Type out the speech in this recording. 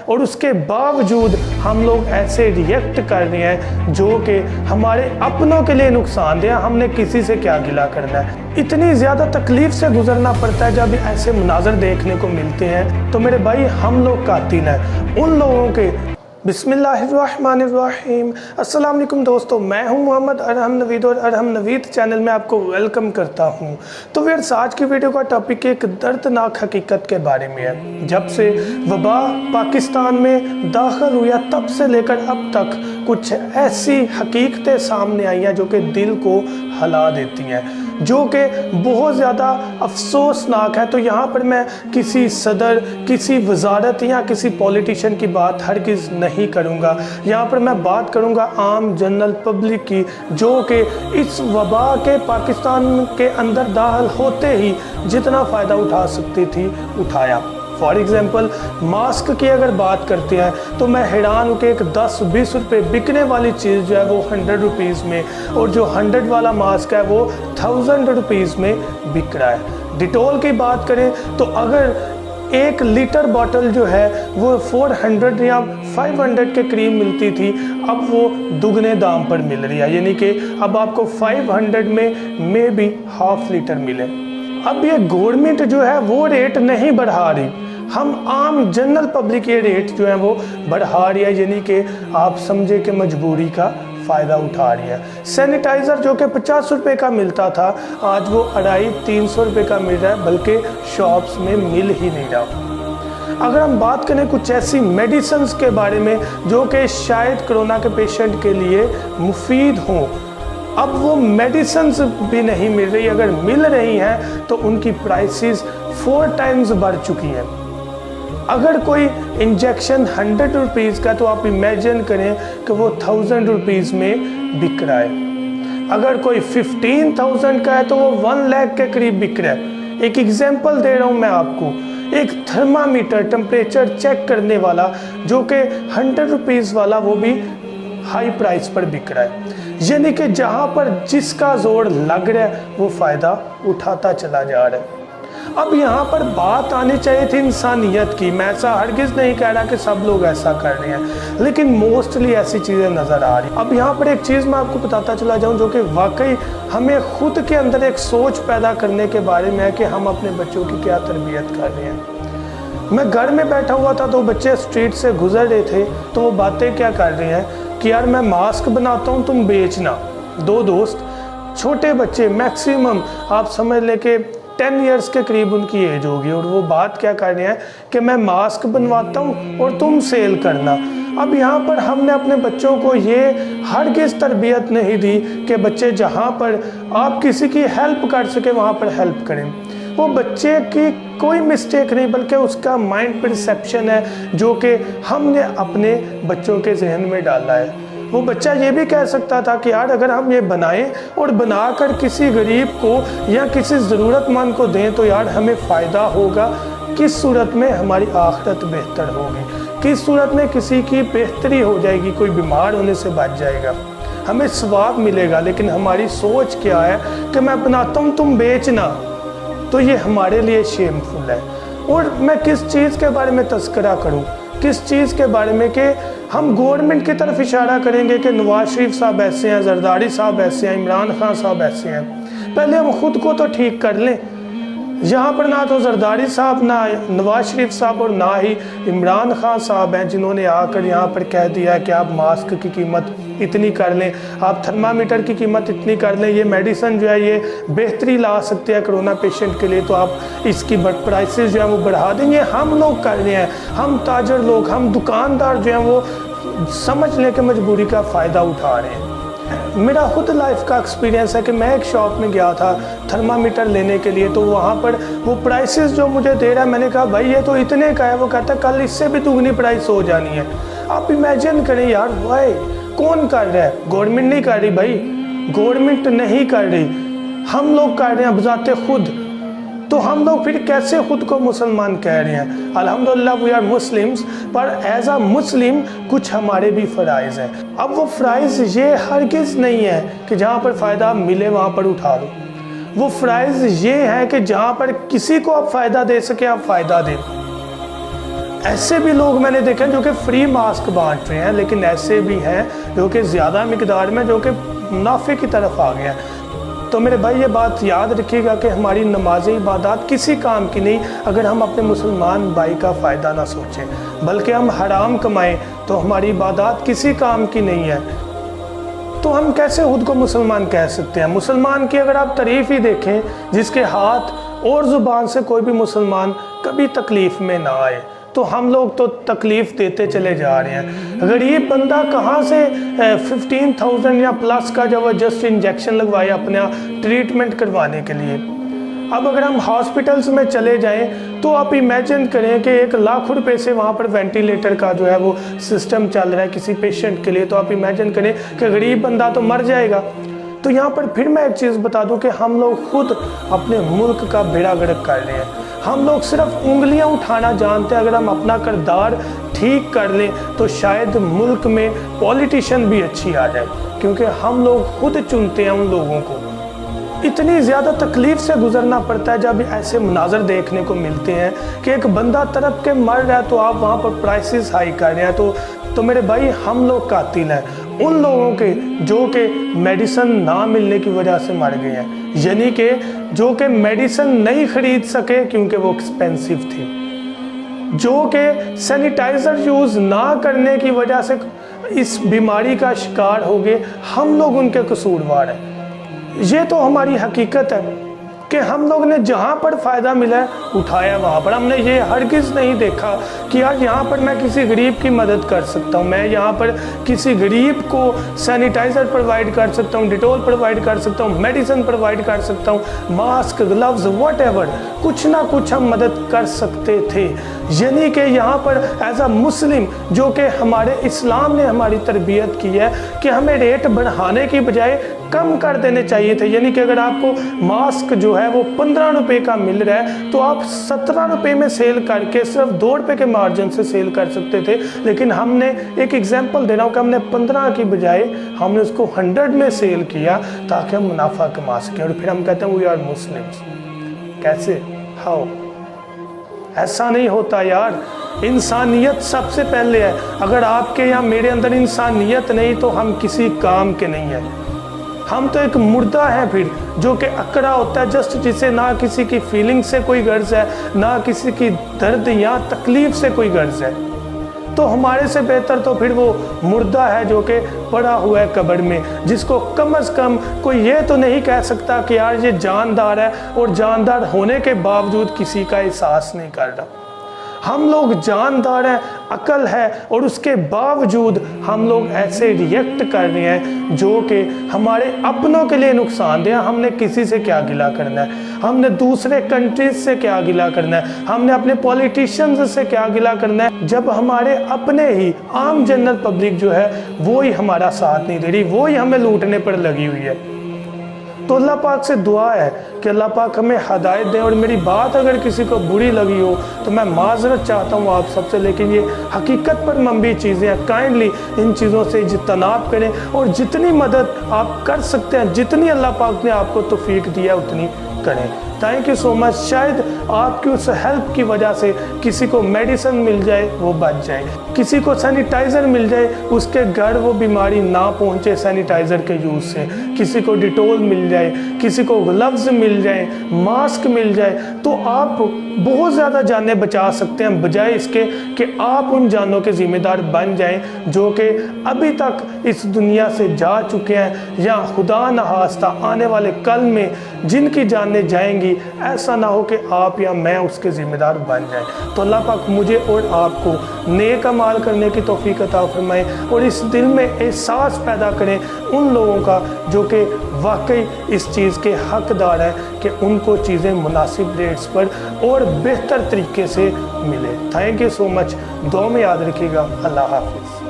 और उसके बावजूद हम लोग ऐसे रिएक्ट कर रहे हैं जो कि हमारे अपनों के लिए नुकसानदेह। हमने किसी से क्या गिला करना है। इतनी ज़्यादा तकलीफ से गुजरना पड़ता है जब ऐसे मुनाज़र देखने को मिलते हैं। तो मेरे भाई, हम लोग कातिल हैं उन लोगों के। बिस्मिल्लाहिर्रहमानिर्रहीम। अस्सलाम वालेकुम दोस्तों, मैं हूं मोहम्मद अरहम नवीद और अरहम नवीद चैनल में आपको वेलकम करता हूं। तो फिर आज की वीडियो का टॉपिक एक दर्दनाक हकीकत के बारे में है। जब से वबा पाकिस्तान में दाखिल हुआ तब से लेकर अब तक कुछ ऐसी हकीकतें सामने आई हैं जो कि दिल को हिला देती हैं, जो कि बहुत ज़्यादा अफसोसनाक है। तो यहाँ पर मैं किसी सदर, किसी वजारत या किसी पॉलिटिशियन की बात हरगिज़ नहीं करूँगा। यहाँ पर मैं बात करूँगा आम जनरल पब्लिक की, जो कि इस वबा के पाकिस्तान के अंदर दाखिल होते ही जितना फ़ायदा उठा सकती थी उठाया। फॉर एग्ज़ाम्पल मास्क की अगर बात करते हैं तो मैं हैरान हूँ कि एक 10-20 रुपये बिकने वाली चीज़ जो है वो 100 रुपीज़ में, और जो 100 वाला मास्क है वो 1000 रुपीज़ में बिक रहा है। डिटोल की बात करें तो अगर 1 लीटर बॉटल जो है वो 400 या 500 के करीब मिलती थी, अब वो दुगने दाम पर मिल रही है, यानी कि अब आपको 500 में भी हाफ लीटर मिले। अब ये गवर्नमेंट जो है वो रेट नहीं बढ़ा रही, हम आम जनरल पब्लिक ये रेट जो है वो बढ़ा रही है, यानी कि आप समझे कि मजबूरी का फ़ायदा उठा रही है। सैनिटाइज़र जो कि 50 रुपये का मिलता था आज वो 250-300 रुपये का मिल रहा है, बल्कि शॉप्स में मिल ही नहीं रहा। अगर हम बात करें कुछ ऐसी मेडिसिन्स के बारे में जो कि शायद कोरोना के पेशेंट के लिए मुफीद हों, अब वो मेडिसिन्स भी नहीं मिल रही। अगर मिल रही हैं तो उनकी प्राइसेस 4 टाइम्स बढ़ चुकी हैं। अगर कोई इंजेक्शन 100 रुपीज़ का तो आप इमेजिन करें कि वो 1000 रुपीज़ में बिक रहा है। अगर कोई 15,000 का है तो वो 1 लाख के करीब बिक रहा है। एक एग्जांपल दे रहा हूँ मैं आपको, एक थर्मामीटर टेम्परेचर चेक करने वाला जो कि 100 रुपीज़ वाला वो भी हाई प्राइस पर बिक रहा है, यानी कि जहाँ पर जिसका जोर लग रहा है वो फ़ायदा उठाता चला जा रहा है। अब यहाँ पर बात आनी चाहिए थी इंसानियत की। मैं ऐसा हरगिज़ नहीं कह रहा कि सब लोग ऐसा कर रहे हैं, लेकिन मोस्टली ऐसी चीज़ें नज़र आ रही। अब यहाँ पर एक चीज़ मैं आपको बताता चला जाऊँ जो कि वाकई हमें खुद के अंदर एक सोच पैदा करने के बारे में है कि हम अपने बच्चों की क्या तरबियत कर रहे हैं। मैं घर में बैठा हुआ था तो बच्चे स्ट्रीट से गुजर रहे थे, तो वो बातें क्या कर रहे हैं कि यार मैं मास्क बनाता हूँ तुम बेचना। 2 दोस्त, छोटे बच्चे, मैक्सिमम आप समझ लें कि 10 इयर्स के करीब उनकी एज होगी, और वो बात क्या कर रहे हैं कि मैं मास्क बनवाता हूँ और तुम सेल करना। अब यहाँ पर हमने अपने बच्चों को ये हरगिज़ तरबियत नहीं दी कि बच्चे जहाँ पर आप किसी की हेल्प कर सके वहाँ पर हेल्प करें। वो बच्चे की कोई मिस्टेक नहीं, बल्कि उसका माइंड परसेप्शन है जो कि हमने अपने बच्चों के जहन में डाला है। वो बच्चा ये भी कह सकता था कि यार अगर हम ये बनाएं और बनाकर किसी गरीब को या किसी ज़रूरतमंद को दें तो यार हमें फ़ायदा होगा। किस सूरत में हमारी आखिरत बेहतर होगी, किस सूरत में किसी की बेहतरी हो जाएगी, कोई बीमार होने से बच जाएगा, हमें सवाब मिलेगा। लेकिन हमारी सोच क्या है कि मैं बनाता हूँ तुम बेचना, तो ये हमारे लिए शेमफुल है। और मैं किस चीज़ के बारे में तज़किरा करूं, किस चीज़ के बारे में कि हम गवर्नमेंट की तरफ इशारा करेंगे कि नवाज शरीफ साहब ऐसे हैं, जरदारी साहब ऐसे हैं, इमरान खान साहब ऐसे हैं। पहले हम खुद को तो ठीक कर लें। यहाँ पर ना तो जरदारी साहब, ना नवाज शरीफ साहब और ना ही इमरान खान साहब हैं जिन्होंने आकर यहाँ पर कह दिया कि आप मास्क की कीमत इतनी कर लें, आप थर्मामीटर की कीमत इतनी कर लें, ये मेडिसिन जो है ये बेहतरी ला सकती है कोरोना पेशेंट के लिए, तो आप इसकी प्राइसेस जो है वो बढ़ा देंगे। हम लोग कर रहे हैं, हम ताजर लोग, हम दुकानदार जो हैं वो समझ लें कि मजबूरी का फ़ायदा उठा रहे हैं। मेरा खुद लाइफ का एक्सपीरियंस है कि मैं एक शॉप में गया था थर्मामीटर लेने के लिए, तो वहाँ पर वो प्राइसेस जो मुझे दे रहा है, मैंने कहा भाई ये तो इतने का है। वो कहता है कल इससे भी दुगनी प्राइस हो जानी है। आप इमेजिन करें यार, भाई कौन कर रहा है? गवर्नमेंट नहीं कर रही भाई, गवर्नमेंट नहीं कर रही, हम लोग कर रहे हैं बजाते खुद। तो हम लोग फिर कैसे खुद को मुसलमान कह रहे हैं? अल्हम्दुलिल्लाह वी आर मुस्लिम्स, पर एज आ मुस्लिम कुछ हमारे भी फ़राइज़ हैं। अब वो फ़राइज़ ये हरगिज़ नहीं है कि जहाँ पर फ़ायदा मिले वहाँ पर उठा लो। वो फ़राइज़ ये है कि जहाँ पर किसी को आप फ़ायदा दे सके आप फ़ायदा दें। ऐसे भी लोग मैंने देखे जो कि फ्री मास्क बांट रहे हैं, लेकिन ऐसे भी हैं जो कि ज़्यादा मिकदार में जो कि मुनाफे की तरफ आ गए हैं। तो मेरे भाई ये बात याद रखिएगा कि हमारी नमाज इबादत किसी काम की नहीं अगर हम अपने मुसलमान भाई का फ़ायदा ना सोचें, बल्कि हम हराम कमाएं तो हमारी इबादत किसी काम की नहीं है। तो हम कैसे खुद को मुसलमान कह सकते हैं? मुसलमान की अगर आप तारीफ़ ही देखें, जिसके हाथ और ज़ुबान से कोई भी मुसलमान कभी तकलीफ़ में ना आए, तो हम लोग तो तकलीफ़ देते चले जा रहे हैं। गरीब बंदा कहाँ से 15,000 या प्लस का जबरदस्त इंजेक्शन लगवाए अपना ट्रीटमेंट करवाने के लिए। अब अगर हम हॉस्पिटल्स में चले जाएं तो आप इमेजिन करें कि 1 लाख रुपए से वहाँ पर वेंटिलेटर का जो है वो सिस्टम चल रहा है किसी पेशेंट के लिए, तो आप इमेजिन करें कि गरीब बंदा तो मर जाएगा। तो यहाँ पर फिर मैं एक चीज़ बता दूं कि हम लोग खुद अपने मुल्क का बेड़ा गर्क कर रहे हैं। हम लोग सिर्फ उंगलियां उठाना जानते हैं। अगर हम अपना किरदार ठीक कर लें तो शायद मुल्क में पॉलिटिशियन भी अच्छी आ जाए, क्योंकि हम लोग खुद चुनते हैं उन लोगों को। इतनी ज़्यादा तकलीफ़ से गुजरना पड़ता है जब ऐसे मनाजर देखने को मिलते हैं कि एक बंदा तड़प के मर रहा है तो आप वहाँ पर प्राइसेस हाई कर रहे हैं। तो मेरे भाई हम लोग कातिल हैं उन लोगों के जो कि मेडिसिन ना मिलने की वजह से मर गए हैं, यानी कि जो कि मेडिसिन नहीं खरीद सके क्योंकि वो एक्सपेंसिव थी, जो कि सैनिटाइज़र यूज़ ना करने की वजह से इस बीमारी का शिकार हो गए। हम लोग उनके कसूरवार हैं। ये तो हमारी हकीकत है कि हम लोग ने जहाँ पर फ़ायदा मिला है उठाया वहाँ पर। हमने ये हरगिज़ नहीं देखा कि यार यहाँ पर मैं किसी गरीब की मदद कर सकता हूँ, मैं यहाँ पर किसी गरीब को सैनिटाइज़र प्रोवाइड कर सकता हूँ, डिटॉल प्रोवाइड कर सकता हूँ, मेडिसिन प्रोवाइड कर सकता हूँ, मास्क, ग्लव्स, व्हाटएवर, कुछ ना कुछ हम मदद कर सकते थे। यानी कि यहाँ पर एज अ मुस्लिम जो कि हमारे इस्लाम ने हमारी तरबियत की है कि हमें रेट बढ़ाने की बजाय कम कर देने चाहिए थे। यानी कि अगर आपको मास्क जो है वो 15 रुपए का मिल रहा है तो आप 17 रुपए में सेल करके सिर्फ 2 रुपए के मार्जिन से सेल कर सकते थे, लेकिन हमने एक एग्जांपल दे रहा हूँ कि हमने 15 की बजाय हमने उसको 100 में सेल किया ताकि हम मुनाफा कमा सकें। और फिर हम कहते हैं वी आर मुस्लिम्स। कैसे? हाउ? ऐसा नहीं होता यार। इंसानियत सबसे पहले है। अगर आपके या मेरे अंदर इंसानियत नहीं तो हम किसी काम के नहीं हैं। हम तो एक मुर्दा है फिर जो कि अकड़ा होता है, जस्ट जिसे ना किसी की फीलिंग से कोई गर्ज है, ना किसी की दर्द या तकलीफ से कोई गर्ज है। तो हमारे से बेहतर तो फिर वो मुर्दा है जो कि पड़ा हुआ है कब्र में, जिसको कम से कम कोई ये तो नहीं कह सकता कि यार ये जानदार है और जानदार होने के बावजूद किसी का एहसास नहीं कर रहा। हम लोग जानदार हैं, अकल है, और उसके बावजूद हम लोग ऐसे रिएक्ट कर रहे हैं जो कि हमारे अपनों के लिए नुकसानदेह। हमने किसी से क्या गिला करना है? हमने दूसरे कंट्रीज से क्या गिला करना है? हमने अपने पॉलिटिशियंस से क्या गिला करना है जब हमारे अपने ही आम जनरल पब्लिक जो है वो ही हमारा साथ नहीं दे रही, वो ही हमें लूटने पर लगी हुई है। तो अल्लाह पाक से दुआ है कि अल्लाह पाक हमें हदायत दें। और मेरी बात अगर किसी को बुरी लगी हो तो मैं माजरत चाहता हूँ आप सबसे, लेकिन ये हकीकत पर मबनी चीज़ें हैं। काइंडली इन चीज़ों से इज्तनाब करें और जितनी मदद आप कर सकते हैं, जितनी अल्लाह पाक ने आपको तौफीक दिया उतनी करें। Thank you so much. शायद आपकी उस हेल्प की वजह से किसी को मेडिसिन मिल जाए वो बच जाए, किसी को सैनिटाइज़र मिल जाए उसके घर वो बीमारी ना पहुंचे सैनिटाइज़र के यूज़ से, किसी को डिटॉल मिल जाए, किसी को ग्लव्स मिल जाए, मास्क मिल जाए, तो आप बहुत ज़्यादा जानें बचा सकते हैं, बजाय इसके कि आप उन जानों के ज़िम्मेदार बन जाएं जो कि अभी तक इस दुनिया से जा चुके हैं या खुदा न खास्ता आने वाले कल में जिनकी जानें जाएंगी। ऐसा ना हो कि आप या मैं उसके ज़िम्मेदार बन जाएं। तो अल्लाह पाक मुझे और आपको नेक अमाल करने की तौफीक अता फरमाए और इस दिल में एहसास पैदा करें उन लोगों का जो कि वाकई इस चीज़ के हकदार हैं कि उनको चीज़ें मुनासिब रेट्स पर और बेहतर तरीके से मिले। Thank you so much. दुआ में याद रखिएगा। अल्लाह हाफिज़।